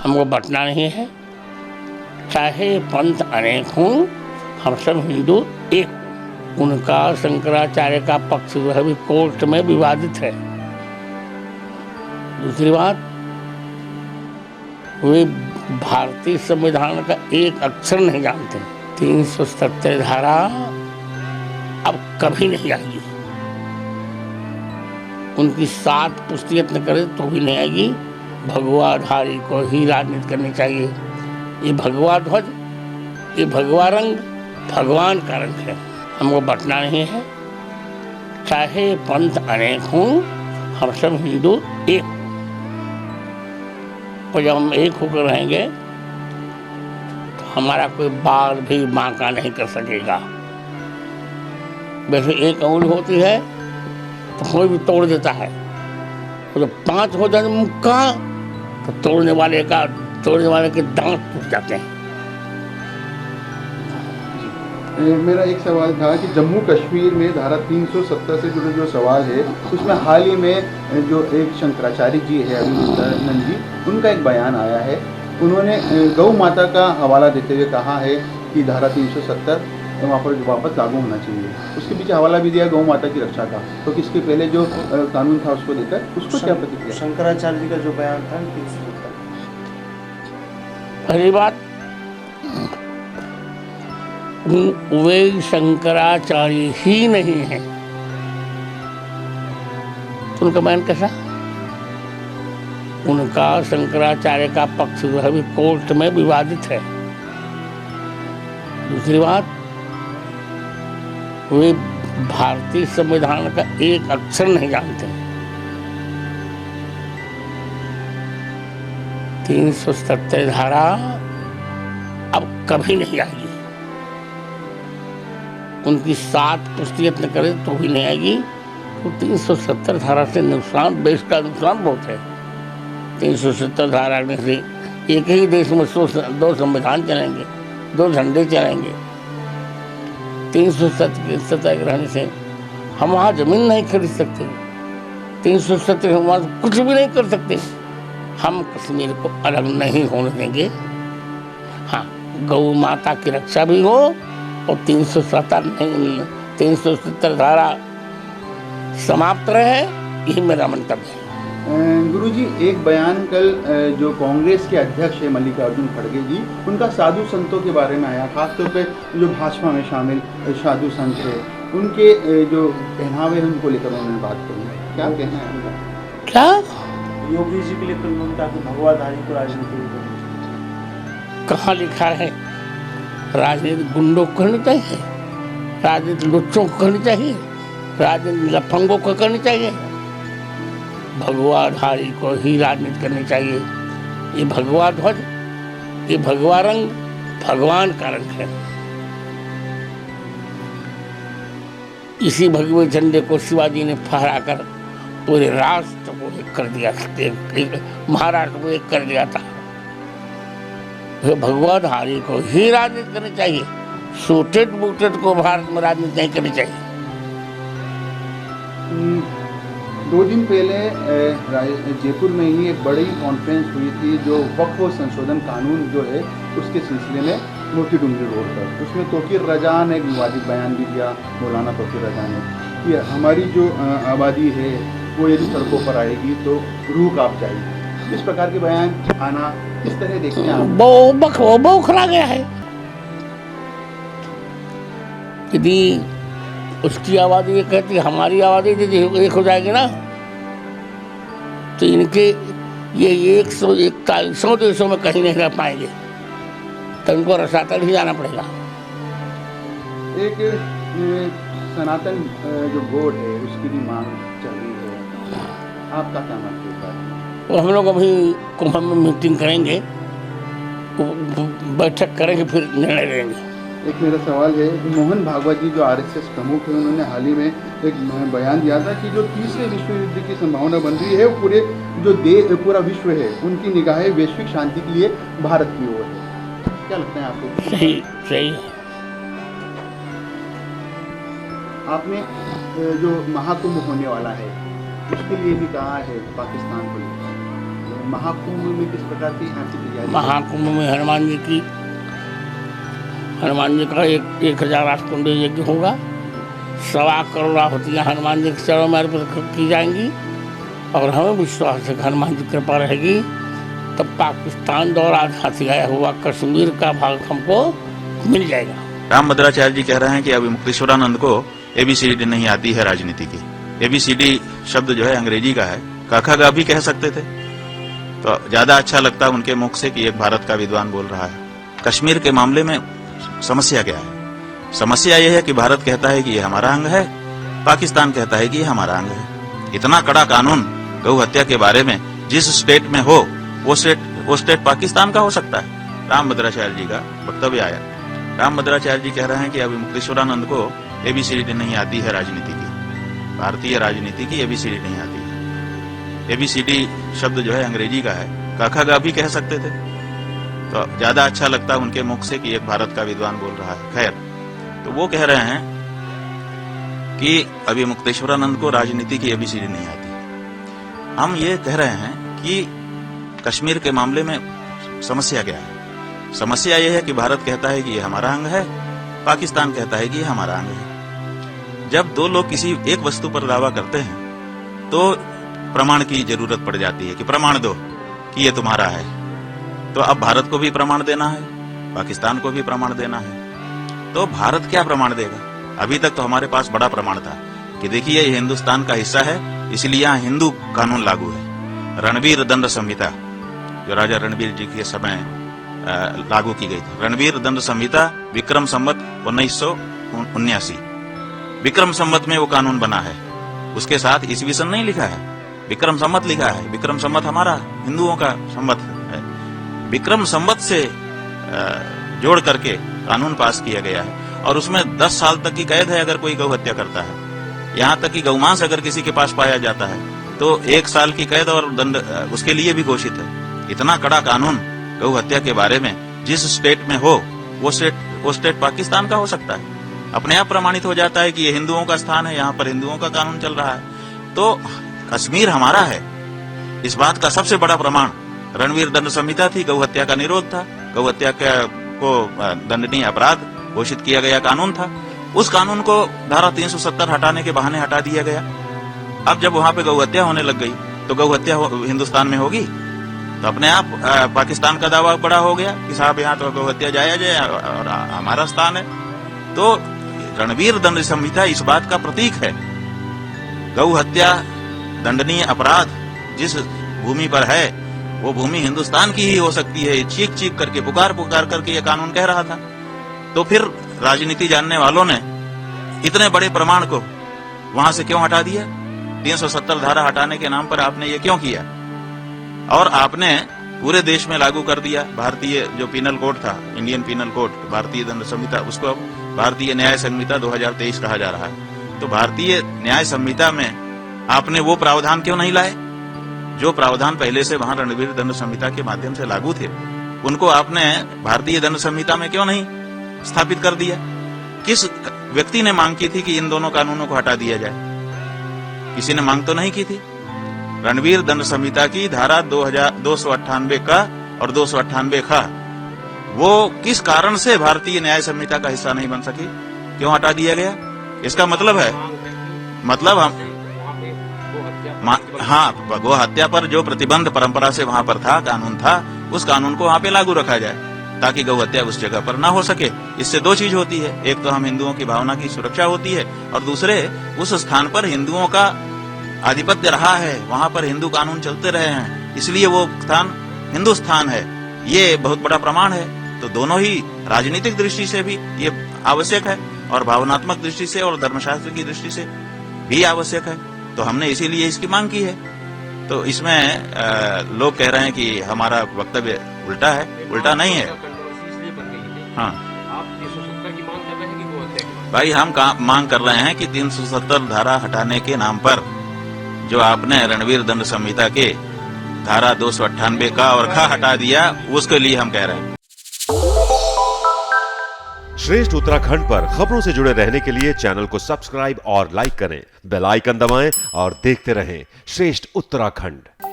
हमको बंटना नहीं है। चाहे पंथ अनेक हों, हम सब हिंदू एक हों। उनका शंकराचार्य का पक्ष जो है कोर्ट में विवादित है। दूसरी बात, वे भारतीय संविधान का एक अक्षर नहीं जानते। 370 धारा अब कभी नहीं आएगी। उनकी 7 पुष्टि यत्न करे तो भी नहीं आएगी। भगवाधारी को ही राजनीति करनी चाहिए। ये भगवा ध्वज, ये भगवा रंग भगवान का रंग है। हमको बंटना नहीं है। चाहे पंथ अनेक हों, हम सब हिंदू एक हों। और जब हम एक होकर रहेंगे तो हमारा कोई बाल भी बांका नहीं कर सकेगा। वैसे एक अंगुली होती है तो कोई भी तोड़ देता है, तो जब 5 हो जाए मुक्का तो तोड़ने वाले के दांत टूट जाते हैं। मेरा एक सवाल था कि जम्मू कश्मीर में धारा 370 से जुड़े जो सवाल है, उसमें हाल ही में जो एक शंकराचार्य जी है अभिनंदन जी, उनका एक बयान आया है। उन्होंने गौ माता का हवाला देते हुए कहा है कि धारा 370 वहाँ पर वापस लागू होना चाहिए। उसके पीछे हवाला भी दिया गौ माता की रक्षा का, तो इसके पहले जो कानून था उसको लेकर उसको क्या प्रतिक्रिया? शंकराचार्य जी का जो बयान था 370, पहली बात, वे शंकराचार्य ही नहीं है तो उनका बयान कैसा? उनका शंकराचार्य का पक्ष जो है कोर्ट में विवादित है। दूसरी बात, वे भारतीय संविधान का एक अक्षर नहीं जानते। 370 धारा अब कभी नहीं आएगी। उनकी 7 पुष्टि यत्न करे तो भी नहीं आएगी। तो 370 धारा से नुकसान, देश का नुकसान बहुत है। 370 धारा से एक ही देश में 2 संविधान चलेंगे, 2 झंडे चलेंगे। 370 रहने से हम वहाँ जमीन नहीं खरीद सकते। 370 हम वहाँ कुछ भी नहीं कर सकते। हम कश्मीर को अलग नहीं होने देंगे। हाँ, गौ माता की रक्षा भी हो और 370 धारा समाप्त रहे, यही मेरा मंतव्य है। गुरुजी, एक बयान कल जो कांग्रेस के अध्यक्ष है मल्लिकार्जुन खड़गे जी, उनका साधु संतों के बारे में आया, खासतौर पे जो भाजपा में शामिल साधु संत है, उनके जो पहनावे हैं उनको लेकर उन्होंने बात करी। क्या कहना है उनका? क्या योगी जी के लिए तो उन्होंने कहा कि भगवाधारी को राजनीति करनी चाहिए। कहाँ लिखा है? राजनीति गुंडों को करनी चाहिए, राजनीति लुच्चों को करनी चाहिए, राजनीति लफंगों को करनी चाहिए। भगवाधारी को ही राजनीति करनी चाहिए। ये भगवा ध्वज, ये भगवा रंग भगवान का रंग है। इसी भगवे झंडे को शिवाजी ने फहराकर पूरे राष्ट्र को एक कर दिया, महाराष्ट्र को एक कर दिया था। भगवाधारी को ही राजनीति करनी चाहिए। सूटेड बूटेड को भारत में राजनीति नहीं करनी चाहिए। 2 दिन पहले जयपुर में ही एक बड़ी कॉन्फ्रेंस हुई थी जो वक्फ संशोधन कानून जो है उसके सिलसिले में मोती डूंगरी रोड पर। उसमें तौकीर रजा ने एक विवादित बयान भी दिया, मौलाना तौकीर रजा ने, कि हमारी जो आबादी है वो यदि सड़कों पर आएगी तो रूह कांप जाएगी। इस प्रकार के बयान आना किस तरह देखते हैं आप? बौखला गया है। यदि उसकी आबादी ये कहती है हमारी आबादी यदि एक हो जाएगी ना, तो इनके ये 141 देशों में कहीं नहीं रह पाएंगे, तो इनको रसातल ही जाना पड़ेगा। एक सनातन जो बोर्ड है उसकी भी मांग चल रही है, आपका क्या मत है? वो हम लोग अभी कुंभ में मीटिंग करेंगे, बैठक करेंगे, फिर निर्णय लेंगे। एक मेरा सवाल है, मोहन भागवत जी जो आरएसएस प्रमुख है, उन्होंने हाल ही में एक बयान दिया था कि जो तीसरे विश्व युद्ध की संभावना बन रही है वो पूरे जो पूरा विश्व है उनकी निगाहें वैश्विक शांति के लिए भारत की ओर है। क्या लगता है आपको? सही है। आपने जो महाकुंभ होने वाला है उसके लिए भी कहा है पाकिस्तान को लेकर, महाकुंभ में किस प्रकार की यहाँ की तैयारी? महाकुंभ में हनुमान जी का 1000 कुंड यज्ञ होगा। 1.25 करोड़ आहुतियाँ हनुमान जी के चरणों में अर्पित की जाएंगी और हमें विश्वास है कि हनुमान जी की कृपा रहेगी तब पाकिस्तान द्वारा हाथी गया हुआ कश्मीर का भाग हमको मिल जाएगा। रामभद्राचार्य जी कह रहे हैं कि अभी मुक्तेश्वरानंद को ABCD नहीं आती है राजनीति की। ABCD शब्द जो है अंग्रेजी का है, काका गा भी कह सकते थे तो ज्यादा अच्छा लगता उनके मुख से कि एक भारत का विद्वान बोल रहा है। कश्मीर के मामले में समस्या क्या है? समस्या यह है कि भारत कहता है कि ये हमारा अंग है, पाकिस्तान कहता है कि ये हमारा अंग है। इतना कड़ा कानून गौ हत्या के बारे में जिस स्टेट में हो वो स्टेट पाकिस्तान का हो सकता है। रामभद्राचार्य जी का वक्तव्य आया। रामभद्राचार्य जी कह रहे हैं कि अभी मुक्तेश्वरानंद को ABCD नहीं आती है राजनीति की, भारतीय राजनीति की ABCD नहीं आती है। ABCD शब्द जो है अंग्रेजी का है, काका गा भी कह सकते थे तो ज्यादा अच्छा लगता उनके मुख से कि एक भारत का विद्वान बोल रहा है। खैर, तो वो कह रहे हैं कि अभी मुक्तेश्वरानंद को राजनीति की ABCD नहीं आती। हम ये कह रहे हैं कि कश्मीर के मामले में समस्या क्या है? समस्या यह है कि भारत कहता है कि ये हमारा अंग है, पाकिस्तान कहता है कि ये हमारा अंग है। जब दो लोग किसी एक वस्तु पर दावा करते हैं तो प्रमाण की जरूरत पड़ जाती है कि प्रमाण दो कि ये तुम्हारा है। तो अब भारत को भी प्रमाण देना है, पाकिस्तान को भी प्रमाण देना है। तो भारत क्या प्रमाण देगा? अभी तक तो हमारे पास बड़ा प्रमाण था कि देखिए ये हिंदुस्तान का हिस्सा है इसलिए यहाँ हिंदू कानून लागू है। रणवीर दंड संहिता जो राजा रणवीर जी के समय लागू की गई थी। रणवीर दंड संहिता विक्रम संवत 1979 विक्रम संवत में वो कानून बना है। उसके साथ ईस्वी सन नहीं लिखा है, विक्रम संवत लिखा है। विक्रम संवत हमारा हिंदुओं का संवत है। विक्रम संवत से जोड़ करके कानून पास किया गया है और उसमें 10 साल तक की कैद है अगर कोई गौ हत्या करता है। यहाँ तक कि गौमांस अगर किसी के पास पाया जाता है तो 1 साल की कैद और दंड उसके लिए भी घोषित है। इतना कड़ा कानून गौ हत्या के बारे में जिस स्टेट में हो वो स्टेट पाकिस्तान का हो सकता है। अपने आप प्रमाणित हो जाता है कि ये हिंदुओं का स्थान है, यहाँ पर हिंदुओं का कानून चल रहा है। तो कश्मीर हमारा है, इस बात का सबसे बड़ा प्रमाण रणवीर दंड संहिता थी। गौ हत्या का निरोध था, गौ हत्या को दंडनीय अपराध घोषित किया गया कानून था। उस कानून को धारा 370 हटाने के बहाने हटा दिया गया। अब जब वहां पे गौ हत्या होने लग गई तो गौ हत्या हिंदुस्तान में होगी तो अपने आप पाकिस्तान का दावा बड़ा हो गया कि साहब यहाँ तो गौ हत्या जायज है और हमारा स्थान है। तो रणवीर दंड संहिता इस बात का प्रतीक है। गौ हत्या दंडनीय अपराध जिस भूमि पर है वो भूमि हिंदुस्तान की ही हो सकती है। चीख चीख करके पुकार करके ये कानून कह रहा था। तो फिर राजनीति जानने वालों ने इतने बड़े प्रमाण को वहां से क्यों हटा दिया? 370 धारा हटाने के नाम पर आपने ये क्यों किया? और आपने पूरे देश में लागू कर दिया भारतीय जो पीनल कोड था, इंडियन पीनल कोड, भारतीय दंड संहिता, उसको अब भारतीय न्याय संहिता 2023 कहा जा रहा है। तो भारतीय न्याय संहिता में आपने वो प्रावधान क्यों नहीं लाए जो प्रावधान पहले से वहां रणवीर दंड संहिता के माध्यम से लागू थे? उनको आपने भारतीय दंड संहिता में क्यों नहीं स्थापित कर दिया? किस व्यक्ति ने मांग की थी कि इन दोनों कानूनों को हटा दिया जाए? किसी ने मांग तो नहीं की थी। रणवीर दंड संहिता की धारा 298 का और 298 का वो किस कारण से भारतीय न्याय संहिता का हिस्सा नहीं बन सकी? क्यों हटा दिया गया? इसका मतलब है हम हाँ, गो हत्या पर जो प्रतिबंध परंपरा से वहां पर था, कानून था, उस कानून को वहां पे लागू रखा जाए ताकि गौ हत्या उस जगह पर ना हो सके। इससे दो चीज होती है, एक तो हम हिंदुओं की भावना की सुरक्षा होती है और दूसरे उस स्थान पर हिंदुओं का आधिपत्य रहा है, वहां पर हिंदू कानून चलते रहे हैं, इसलिए वो स्थान हिंदुस्तान है। ये बहुत बड़ा प्रमाण है। तो दोनों ही राजनीतिक दृष्टि से भी ये आवश्यक है और भावनात्मक दृष्टि से और धर्मशास्त्र की दृष्टि से भी आवश्यक है। तो हमने इसीलिए इसकी मांग की है। तो इसमें लोग कह रहे हैं कि हमारा वक्तव्य उल्टा है। उल्टा नहीं है। हाँ, भाई हम मांग कर रहे हैं कि 370 धारा हटाने के नाम पर जो आपने रणवीर दंड संहिता के धारा 298 का और खा हटा दिया, उसके लिए हम कह रहे हैं। श्रेष्ठ उत्तराखंड पर खबरों से जुड़े रहने के लिए चैनल को सब्सक्राइब और लाइक करें, बेल आइकन दबाएं और देखते रहें श्रेष्ठ उत्तराखंड।